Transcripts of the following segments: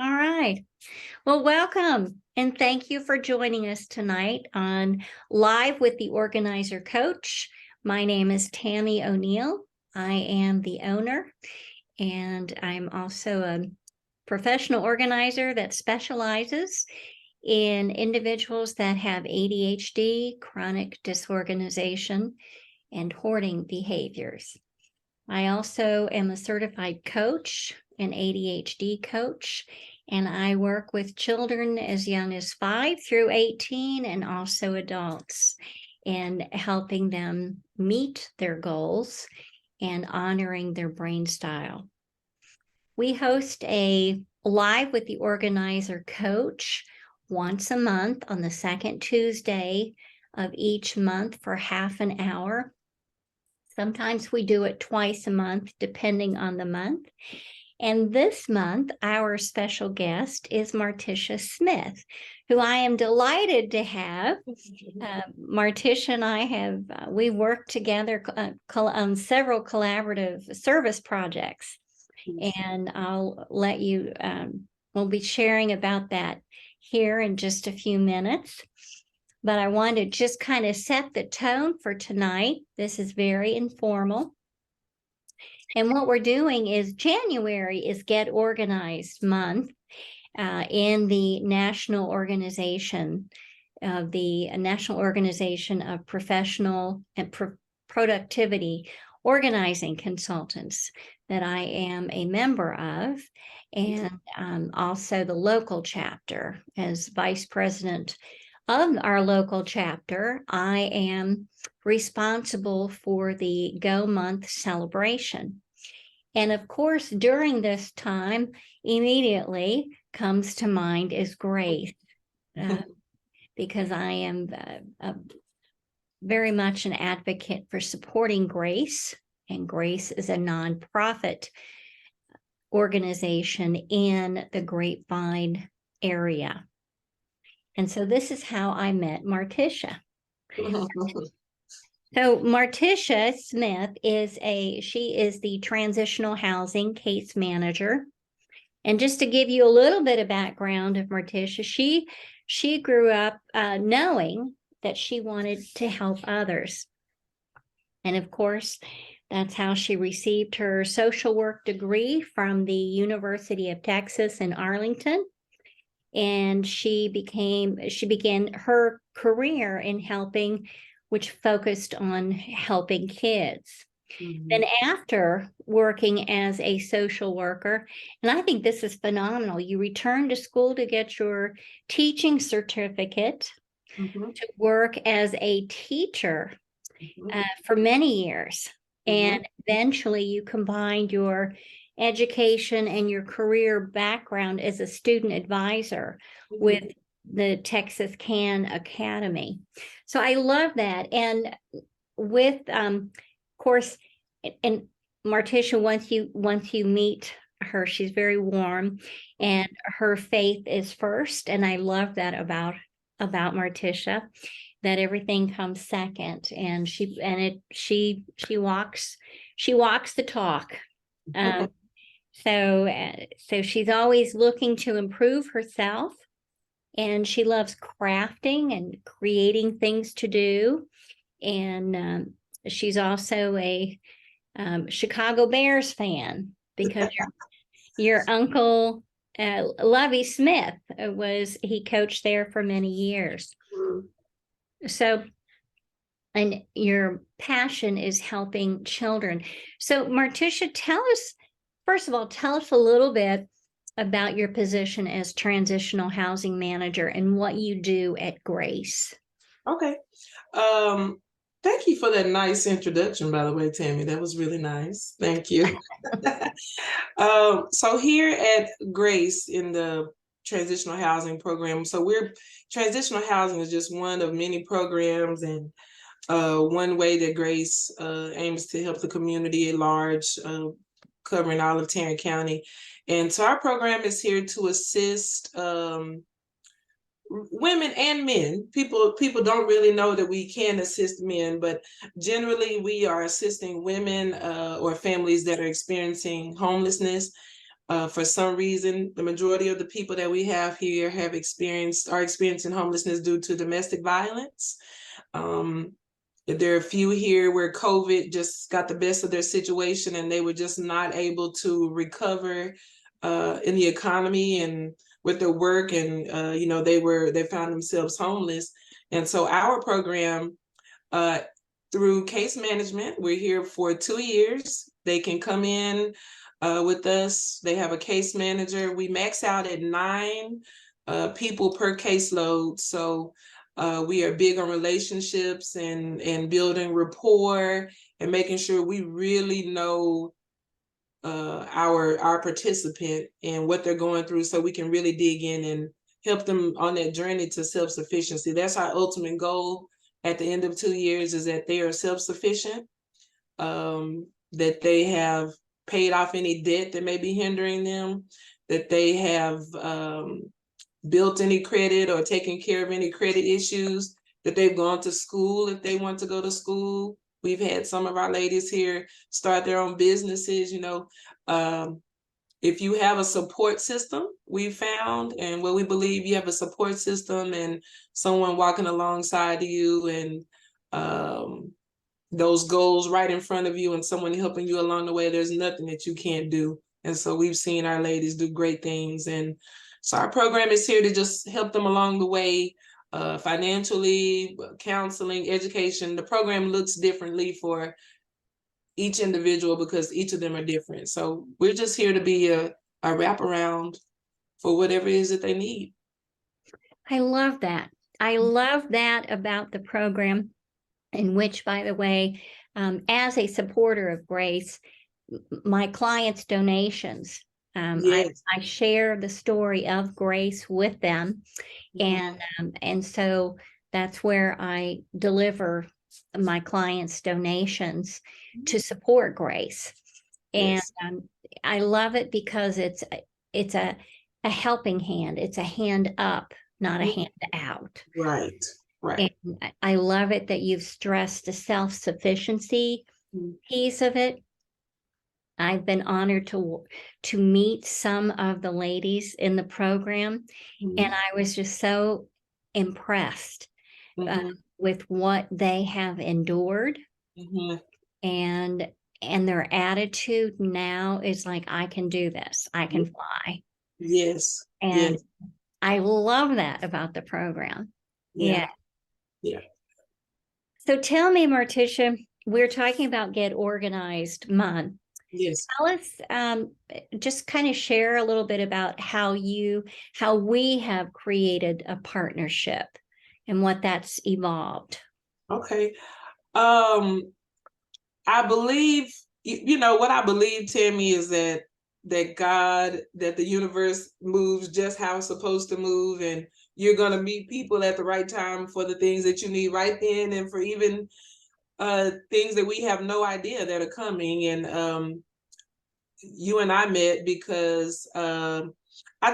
All right. Well, welcome and thank you for joining us tonight on Live with the Organizer Coach. My name is Tammy O'Neill. I am the owner, and I'm also a professional organizer that specializes in individuals that have ADHD, chronic disorganization, and hoarding behaviors. I also am a certified coach, an ADHD coach, and I work with children as young as 5 through 18 and also adults in helping them meet their goals and honoring their brain style. We host a Live with the Organizer Coach once a month on the second Tuesday of each month for half an hour. Sometimes we do it twice a month, depending on the month. And this month, our special guest is Martisha Smith, who I am delighted to have. Martisha and I have, we worked together on several collaborative service projects. And I'll let you, we'll be sharing about that here in just a few minutes. But I want to just kind of set the tone for tonight. This is very informal. And what we're doing is January is Get Organized Month in the National Organization of Professional and Productivity Organizing Consultants that I am a member of, and also the local chapter as vice president of our local chapter. I am responsible for the Go Month celebration. And of course, during this time, immediately comes to mind is grace, because I am very much an advocate for supporting Grace, and Grace is a nonprofit organization in the Grapevine area. And so this is how I met Martisha. So Martisha Smith she is the Transitional Housing Case Manager. And just to give you a little bit of background of Martisha, she grew up knowing that she wanted to help others. And of course, that's how she received her social work degree from the University of Texas in Arlington. And she began her career in helping, which focused on helping kids. Mm-hmm. Then after working as a social worker, and I think this is phenomenal, you returned to school to get your teaching certificate, to work as a teacher for many years. And eventually you combined your education and your career background as a student advisor with the Texas Can Academy. So I love that. And with, of course, and Martisha, once you meet her, she's very warm, and her faith is first. And I love that about Martisha, that everything comes second, and she walks the talk. So she's always looking to improve herself, and she loves crafting and creating things to do. And she's also a Chicago Bears fan, because your uncle, Lovie Smith, he coached there for many years. So, and your passion is helping children. So Martisha, first of all, tell us a little bit about your position as Transitional Housing Manager and what you do at Grace. Okay. Thank you for that nice introduction, by the way, Tammy. That was really nice. Thank you. So here at Grace in the Transitional Housing Program, Transitional Housing is just one of many programs, and one way that Grace aims to help the community at large, covering all of Tarrant County. And so our program is here to assist women and men. People don't really know that we can assist men, but generally we are assisting women or families that are experiencing homelessness. For some reason, the majority of the people that we have here are experiencing homelessness due to domestic violence. There are a few here where COVID just got the best of their situation and they were just not able to recover in the economy and with their work, and they found themselves homeless. And so our program, through case management, we're here for 2 years. They can come in with us. They have a case manager. We max out at 9 people per caseload. So we are big on relationships and building rapport and making sure we really know our participant and what they're going through, so we can really dig in and help them on that journey to self-sufficiency. That's our ultimate goal at the end of 2 years, is that they are self-sufficient, that they have paid off any debt that may be hindering them, that they have built any credit or taken care of any credit issues, that they've gone to school if they want to go to school. We've had some of our ladies here start their own businesses. If you have a support system, we found, and what we believe, you have a support system and someone walking alongside you, and those goals right in front of you and someone helping you along the way, there's nothing that you can't do. And so we've seen our ladies do great things. And so our program is here to just help them along the way, financially, counseling, education. The program looks differently for each individual because each of them are different. So we're just here to be a wraparound for whatever it is that they need. I love that. I love that about the program, in which, by the way, as a supporter of Grace, my clients' donations, Yes. I share the story of Grace with them, and so that's where I deliver my clients' donations to support Grace. Yes. And I love it because it's a helping hand. It's a hand up, not a hand out. Right. Right. And I love it that you've stressed the self-sufficiency piece of it. I've been honored to meet some of the ladies in the program, and I was just so impressed with what they have endured, and their attitude now is like, I can do this, I can fly. Yes. And yes. I love that about the program. Yeah. Yeah. So tell me, Martisha, we're talking about Get Organized Month. Yes. Tell us, just kind of share a little bit about how we have created a partnership and what that's evolved. Okay. I believe, what I believe, Tammy, is that the universe moves just how it's supposed to move, and you're going to meet people at the right time for the things that you need right then, and for even things that we have no idea that are coming. And you and I met because I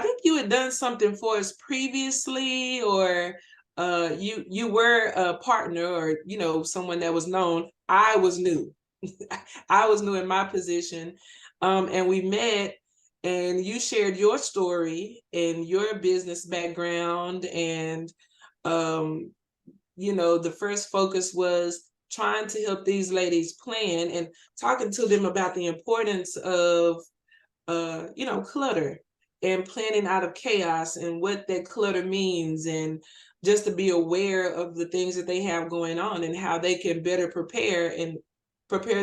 think you had done something for us previously, or you were a partner, or someone that was known. I was new. I was new in my position, and we met, and you shared your story and your business background, and the first focus was trying to help these ladies plan and talking to them about the importance of clutter and planning out of chaos and what that clutter means, and just to be aware of the things that they have going on and how they can better prepare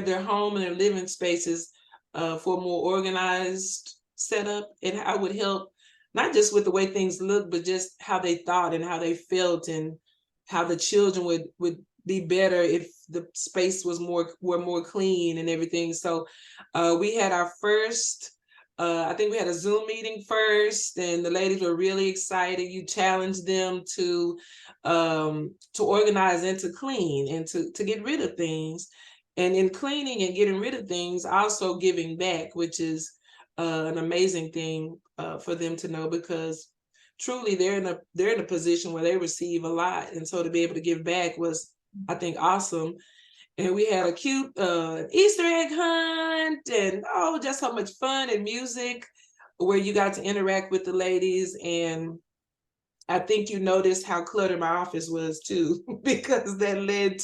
their home and their living spaces for a more organized setup, and how it would help not just with the way things look, but just how they thought and how they felt, and how the children would be better if the space were more clean and everything. So we had our first, I think we had a Zoom meeting first, and the ladies were really excited. You challenged them to organize and to clean and to get rid of things. And in cleaning and getting rid of things, also giving back, which is an amazing thing for them to know, because truly they're in a position where they receive a lot, and so to be able to give back was, I think, awesome. And we had a cute Easter egg hunt, and just so much fun and music. where you got to interact with the ladies, and I think you noticed how cluttered my office was too, because that led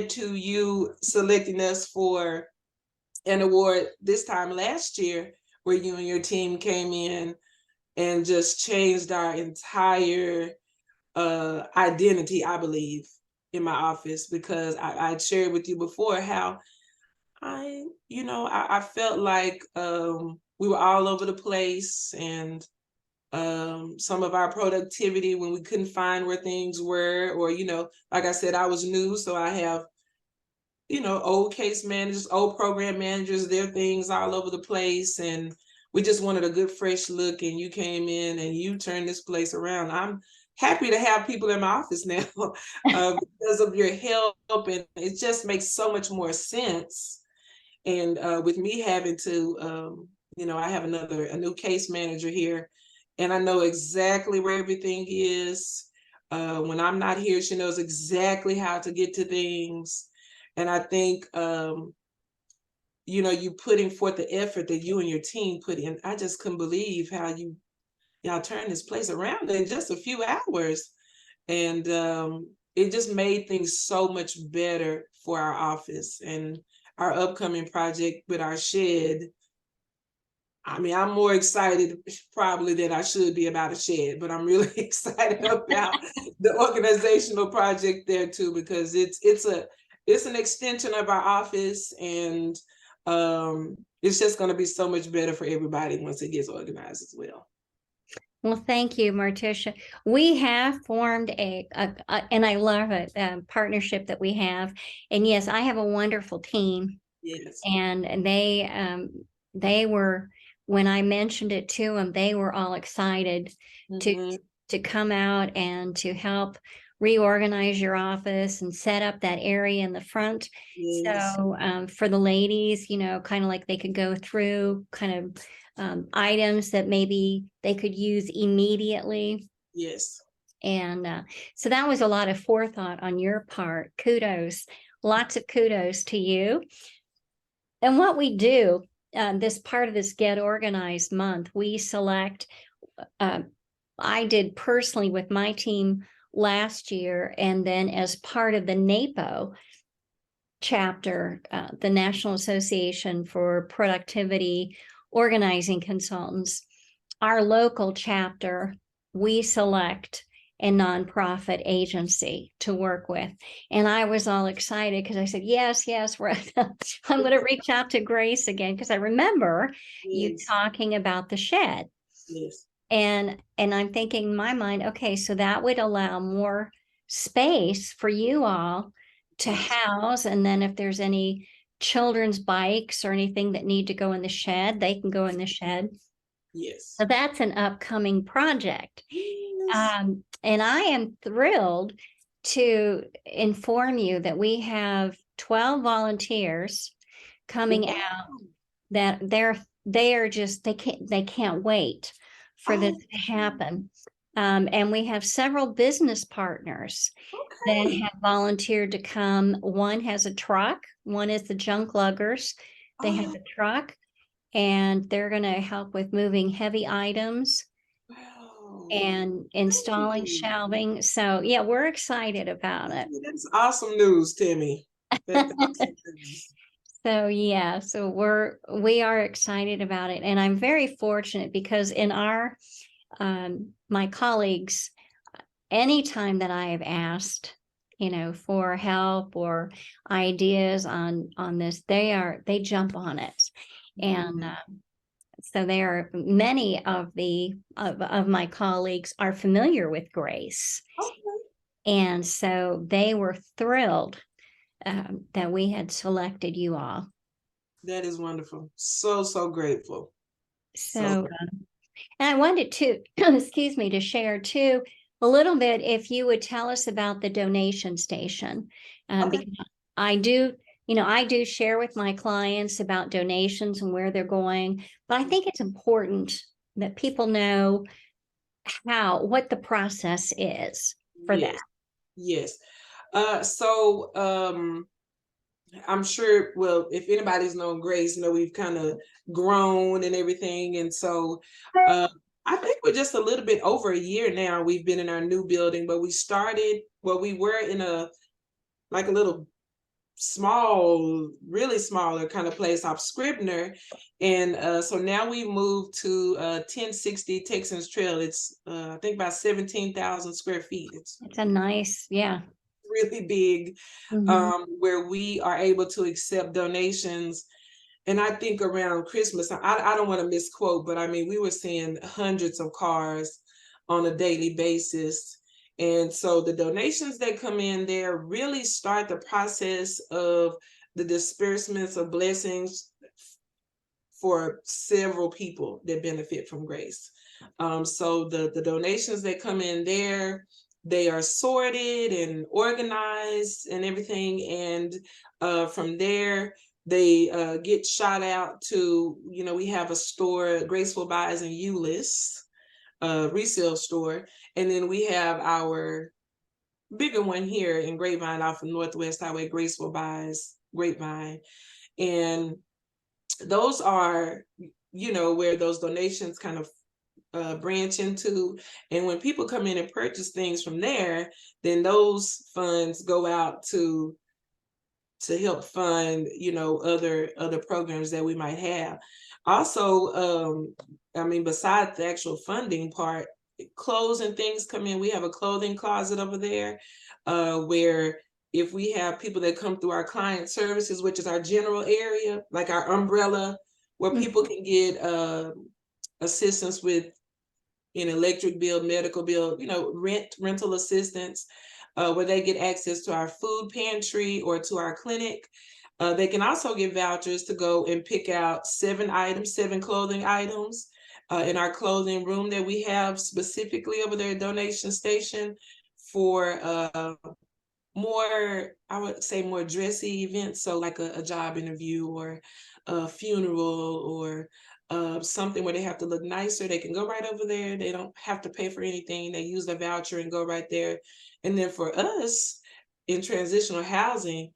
to you selecting us for an award this time last year, where you and your team came in and just changed our entire identity, I believe, in my office, because I shared with you before how I felt like we were all over the place, and some of our productivity when we couldn't find where things were, or, like I said, I was new, so I have, old case managers, old program managers, their things all over the place. And we just wanted a good fresh look. And you came in and you turned this place around. I'm happy to have people in my office now because of your help. And it just makes so much more sense. And with me having to, I have a new case manager here, and I know exactly where everything is. When I'm not here, she knows exactly how to get to things. And I think, you putting forth the effort that you and your team put in. I just couldn't believe how y'all turned this place around in just a few hours. And it just made things so much better for our office and our upcoming project with our shed. I mean, I'm more excited probably than I should be about a shed, but I'm really excited about the organizational project there too, because it's an extension of our office, and it's just going to be so much better for everybody once it gets organized as well. Well, thank you, Martisha. We have formed and I love it, partnership that we have. And yes, I have a wonderful team. Yes. And they were, when I mentioned it to them, they were all excited to come out and to help reorganize your office and set up that area in the front. Yes. So for the ladies, kind of like they could go through kind of items that maybe they could use immediately. Yes. And so that was a lot of forethought on your part. Kudos, lots of kudos to you. And what we do, this part of this Get Organized month, we select, I did personally with my team last year, and then as part of the NAPO chapter, the National Association for Productivity Organizing Consultants, our local chapter, we select a nonprofit agency to work with. And I was all excited because I said, yes, I'm going to reach out to Grace again, because I remember you talking about the shed. Yes. And I'm thinking in my mind, okay, so that would allow more space for you all to house. And then if there's any children's bikes or anything that need to go in the shed, they can go in the shed. Yes. So that's an upcoming project. Yes. And I am thrilled to inform you that we have 12 volunteers coming out, that they can't wait for this to happen. And we have several business partners that have volunteered to come. One has a truck, one is the junk luggers. They have a truck, and they're going to help with moving heavy items and installing shelving. So yeah, we're excited about it. That's awesome news, Timmy. That's awesome news. So yeah, so we are excited about it. And I'm very fortunate because in our my colleagues, anytime that I have asked, for help or ideas on this, they jump on it. And so there are many of my colleagues are familiar with Grace. And so they were thrilled that we had selected you all. That is wonderful. So grateful. So and I wanted to, excuse me, to share too a little bit, if you would tell us about the donation station. Because I do share with my clients about donations and where they're going, but I think it's important that people know what the process is for that. Yes. So I'm sure, well, if anybody's known Grace, we've kind of grown and everything. And so I think we're just a little bit over a year now. We've been in our new building, but we were in a like a little small, really smaller kind of place off Scribner. And so now we moved to 1060 Texans Trail. It's I think about 17,000 square feet. It's a nice, yeah. really big, where we are able to accept donations. And I think around Christmas, I don't want to misquote, but I mean, we were seeing hundreds of cars on a daily basis. And so the donations that come in there really start the process of the disbursements of blessings for several people that benefit from Grace. So the donations that come in there, they are sorted and organized and everything. And from there, they get shot out to, we have a store, Graceful Buys in Euless, resale store. And then we have our bigger one here in Grapevine off of Northwest Highway, Graceful Buys, Grapevine. And those are, where those donations kind of branch into. And when people come in and purchase things from there, then those funds go out to help fund, other programs that we might have. Also, I mean, besides the actual funding part, clothes and things come in. We have a clothing closet over there, where if we have people that come through our client services, which is our general area, like our umbrella, where people can get assistance with an electric bill, medical bill, rental assistance, where they get access to our food pantry or to our clinic. They can also get vouchers to go and pick out 7 clothing items in our clothing room that we have specifically over there at Donation Station for more, I would say, more dressy events. So like a job interview or a funeral or something where they have to look nicer. They can go right over there. They don't have to pay for anything. They use the voucher and go right there. And then for us in transitional housing,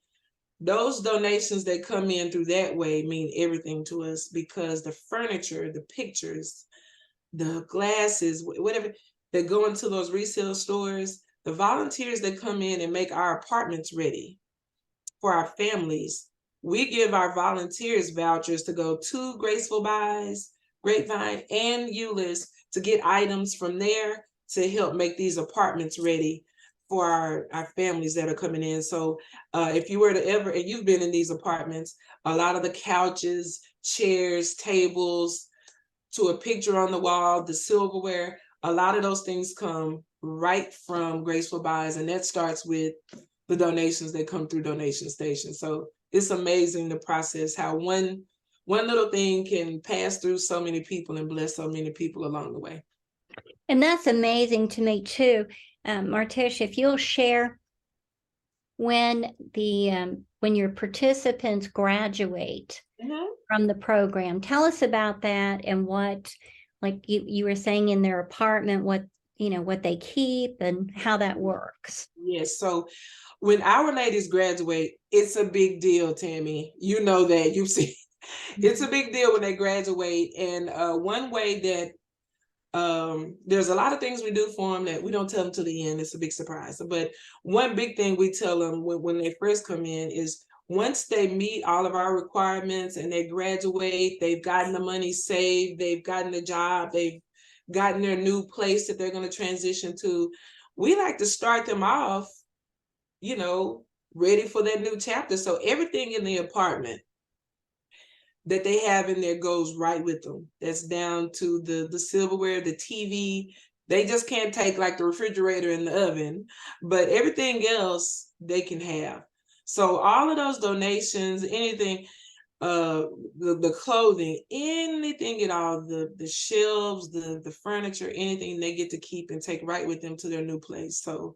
those donations that come in through that way mean everything to us, because the furniture, the pictures, the glasses, whatever that go into those resale stores, the volunteers that come in and make our apartments ready for our families, we give our volunteers vouchers to go to Graceful Buys, Grapevine, and Euless to get items from there to help make these apartments ready for our families that are coming in. So if you were to ever, and you've been in these apartments, a lot of the couches, chairs, tables, to a picture on the wall, the silverware, a lot of those things come right from Graceful Buys, and that starts with the donations that come through Donation Station. So it's amazing the process, how one little thing can pass through so many people and bless so many people along the way. And that's amazing to me too. Martisha, if you'll share when your participants graduate from the program, tell us about that and what, like you were saying, in their apartment, what they keep and how that works. Yes. So when our ladies graduate, it's a big deal, Tammy. You know that. You've seen it's a big deal when they graduate. And one way that there's a lot of things we do for them that we don't tell them to the end. It's a big surprise. But one big thing we tell them when they first come in is, once they meet all of our requirements and they graduate, they've gotten the money saved, they've gotten the job, they've gotten their new place that they're going to transition to, we like to start them off, ready for that new chapter. So everything in the apartment that they have in there goes right with them. That's down to the silverware, the TV. They just can't take like the refrigerator and the oven, but everything else they can have. So all of those donations, anything, the clothing, anything at all, the shelves, the furniture, anything they get to keep and take right with them to their new place. So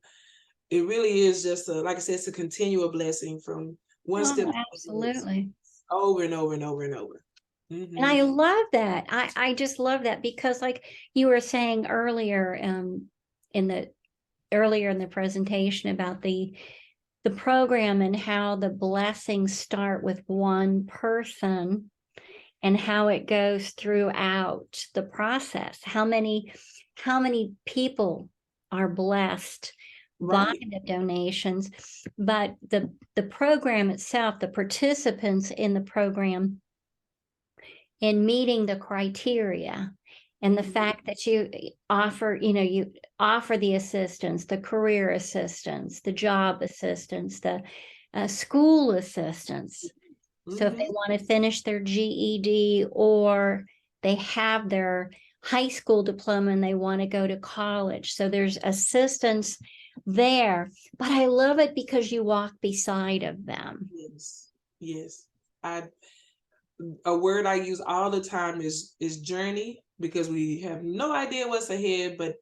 it really is just like I said, it's a continual blessing from one step absolutely over and over and over and over. And I love that. I just love that, because like you were saying earlier in the presentation about the the program and how the blessings start with one person and how it goes throughout the process. How many people are blessed by Right. the donations, but the program itself, the participants in the program, in meeting the criteria, and the fact that you offer the assistance, the career assistance, the job assistance, the school assistance. So if they want to finish their GED, or they have their high school diploma and they want to go to college, so there's assistance there. But I love it because you walk beside of them. Yes. Yes. A word I use all the time is journey, because we have no idea what's ahead, but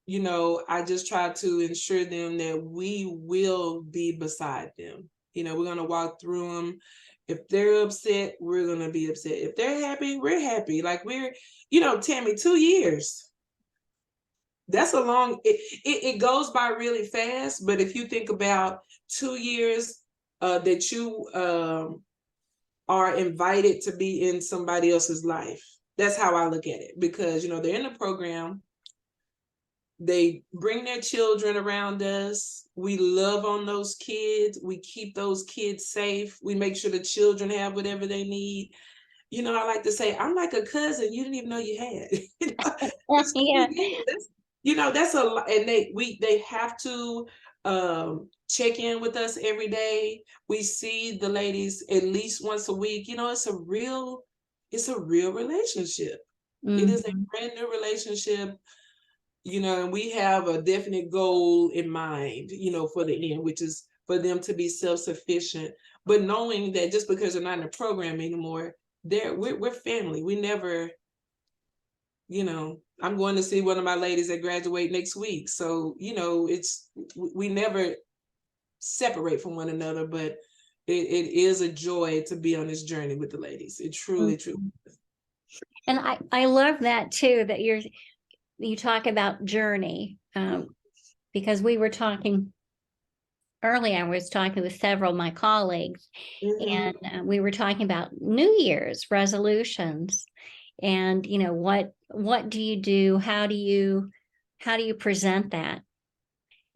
I just try to ensure them that we will be beside them. We're going to walk through them. If they're upset, we're going to be upset. If they're happy, we're happy. Like Tammy, 2 years. That's a long, it goes by really fast. But if you think about 2 years that you are invited to be in somebody else's life, that's how I look at it. Because, they're in the program. They bring their children around us. We love on those kids. We keep those kids safe. We make sure the children have whatever they need. I like to say, I'm like a cousin you didn't even know you had. It's Yeah. that's a lot. And they have to check in with us every day. We see the ladies at least once a week. It's a real relationship. It is a Mhm. brand new relationship. And we have a definite goal in mind, for the end, which is for them to be self-sufficient. But knowing that just because they're not in the program anymore, we're family. We never, I'm going to see one of my ladies that graduate next week. So, we never separate from one another, but it is a joy to be on this journey with the ladies. It truly, truly. Mhm. And I love that too, that you talk about journey, because we were talking earlier. I was talking with several of my colleagues, Mm-hmm. and we were talking about New Year's resolutions, and what do you do? How do you present that?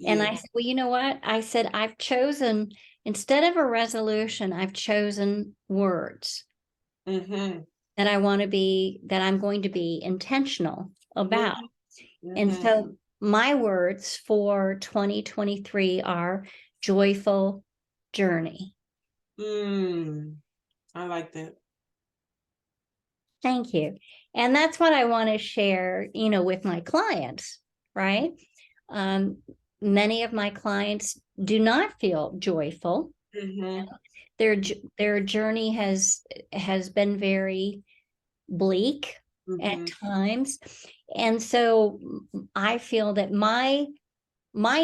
And I Yeah. said, well, you know what? I said, I've chosen, instead of a resolution, I've chosen words Mm-hmm. that I'm going to be intentional about. Mm-hmm. And Mm-hmm. so my words for 2023 are joyful journey. I like that. Thank you. And that's what I want to share, with my clients, right? Um, Many of my clients do not feel joyful. Mm-hmm. Their journey has been very bleak at Mm-hmm. times. And so I feel that my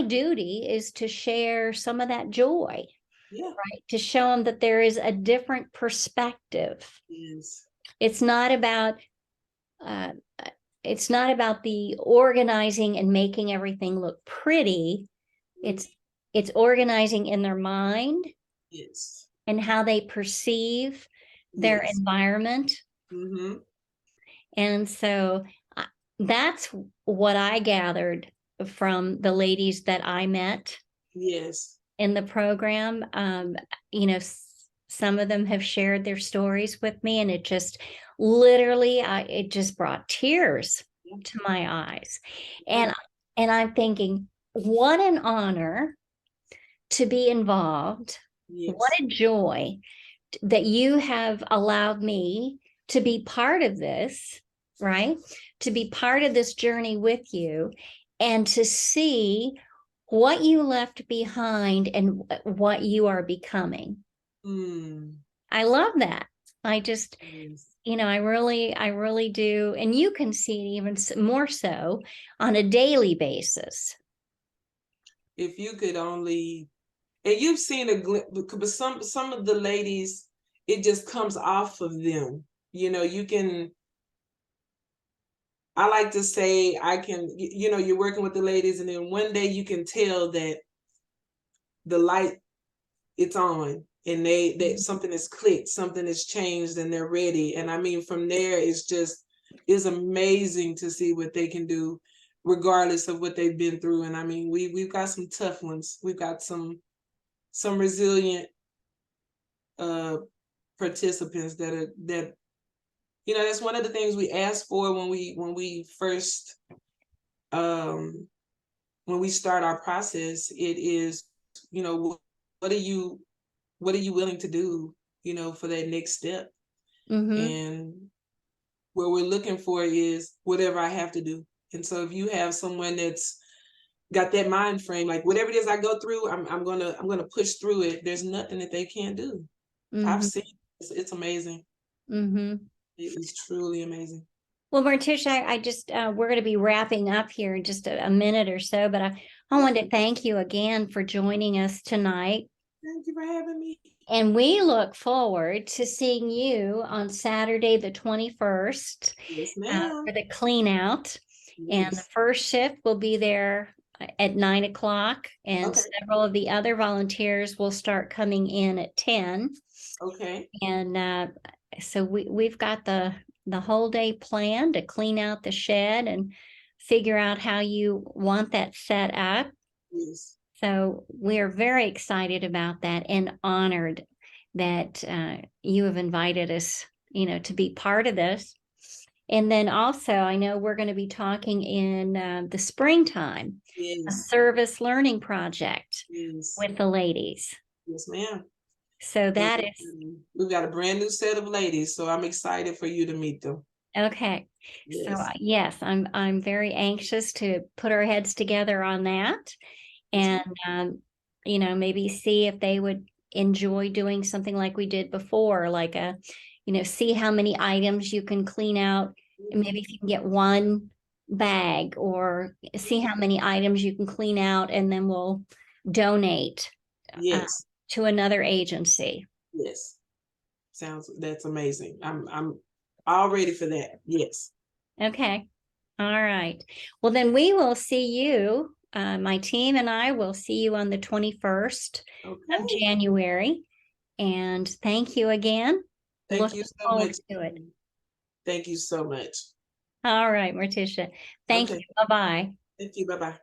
duty is to share some of that joy, Yeah. right? To show them that there is a different perspective. Yes. It's not about uh, it's not about the organizing and making everything look pretty. It's it's organizing in their mind Yes. and how they perceive their Yes. environment. Mm-hmm. And so that's what I gathered from the ladies that I met Yes. in the program. Some of them have shared their stories with me, and it just literally, it just brought tears Yeah. to my eyes. Yeah. And I'm thinking, what an honor to be involved. What Yes. a joy that you have allowed me to be part of this, right? To be part of this journey with you, and to see what you left behind and what you are becoming. Mm. I love that. I just, Yes. I really do. And you can see it even more so on a daily basis. If you could only, and you've seen a glimpse, but some of the ladies, it just comes off of them. You can. I like to say I can. You're working with the ladies, and then one day you can tell that the light it's on, and they something has clicked, something has changed, and they're ready. And I mean, from there, it's amazing to see what they can do, regardless of what they've been through. And I mean, we've got some tough ones. We've got some resilient participants that that's one of the things we ask for when we first when we start our process. It is, what are you willing to do, for that next step? And what we're looking for is whatever I have to do. And so if you have someone that's got that mind frame, like whatever it is I go through, I'm gonna push through it. There's nothing that they can't do. I've seen it's amazing. It is truly amazing. Well, Martisha, I just we're going to be wrapping up here in just a minute or so, but I wanted to thank you again for joining us tonight. Thank you for having me. And we look forward to seeing you on Saturday, the 21st, Yes, ma'am. for the clean out. Yes. And the first shift will be there at 9 o'clock, and several of the other volunteers will start coming in at 10. Okay. And so we've got the whole day planned to clean out the shed and figure out how you want that set up. Yes. So we're very excited about that and honored that you have invited us, to be part of this. And then also, I know we're going to be talking in the springtime, a service learning project with the ladies. Yes, ma'am. So that is, we've got a brand new set of ladies, so I'm excited for you to meet them. Okay. Yes. So yes, I'm very anxious to put our heads together on that, and maybe see if they would enjoy doing something like we did before, like see how many items you can clean out, and maybe if you can get one bag, or see how many items you can clean out, and then we'll donate to another agency. Yes. That's amazing. I'm all ready for that. Yes. Okay. All right. Well, then we will see you. My team and I will see you on the 21st of January. And thank you again. Thank you so much. To it. Thank you so much. All right, Martisha. Thank you. Bye-bye. Thank you. Bye-bye.